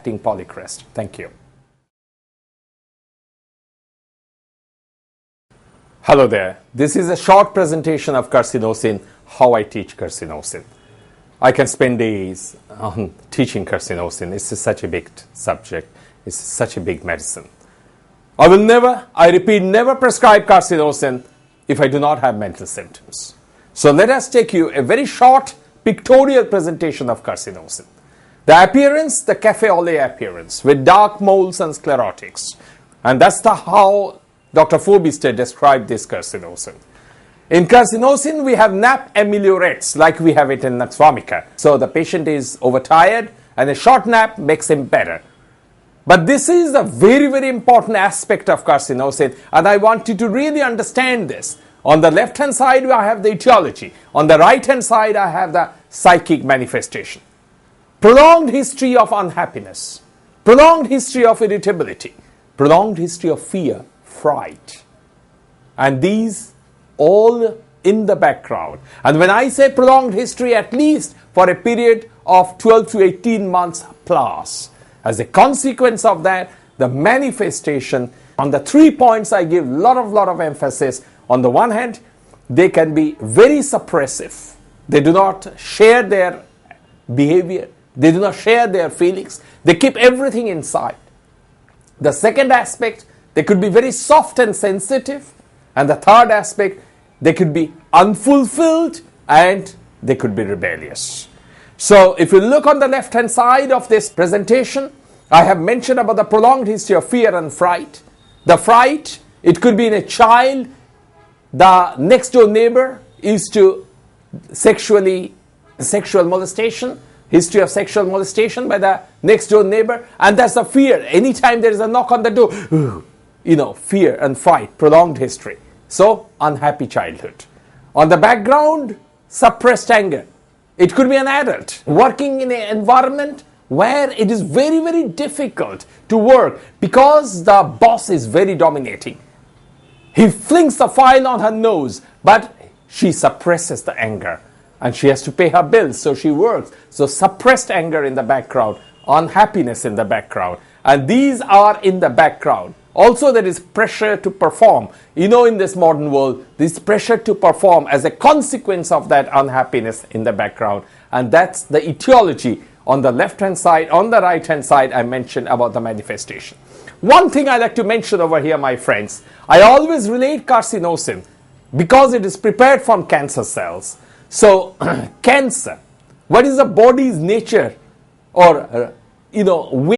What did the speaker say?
acting polycrest. Thank you. Hello there. This is a short presentation of carcinosin, how I teach carcinosin. I can spend days on teaching carcinosin. It's such a big subject. It's such a big medicine. I will never, I repeat, never prescribe carcinosin if I do not have mental symptoms. So let us take you a very short pictorial presentation of carcinosin. The appearance, the cafe au lait appearance with dark moles and sclerotics. And that's how Dr. Fobister described this carcinosin. In carcinosin, we have nap ameliorates like we have it in Nux vomica. So the patient is overtired and a short nap makes him better. But this is a very, very important aspect of carcinosin, and I want you to really understand this. On the left hand side, I have the etiology. On the right hand side, I have the psychic manifestation. Prolonged history of unhappiness, prolonged history of irritability, prolonged history of fear, fright, and these all in the background. And when I say prolonged history, at least for a period of 12 to 18 months plus. As a consequence of that, the manifestation on the 3 points I give lot of emphasis. On the one hand, they can be very suppressive. They do not share their behavior. They do not share their feelings. They keep everything inside. The second aspect, they could be very soft and sensitive. And the third aspect, they could be unfulfilled and they could be rebellious. So if you look on the left hand side of this presentation, I have mentioned about the prolonged history of fear and fright. The fright, it could be in a child. The next door neighbor is to sexual molestation, history of sexual molestation by the next door neighbor, and that's the fear. Anytime there is a knock on the door, fear and fright, prolonged history. So, unhappy childhood. On the background, suppressed anger. It could be an adult working in an environment where it is very, very difficult to work because the boss is very dominating. He flings the file on her nose, but she suppresses the anger and she has to pay her bills, so she works. So suppressed anger in the background, unhappiness in the background, and these are in the background. Also, there is pressure to perform. In this modern world, this pressure to perform as a consequence of that unhappiness in the background. And that's the etiology on the left-hand side. On the right-hand side, I mentioned about the manifestation. One thing I like to mention over here, my friends, I always relate carcinosin because it is prepared from cancer cells. So, cancer, what is the body's nature or,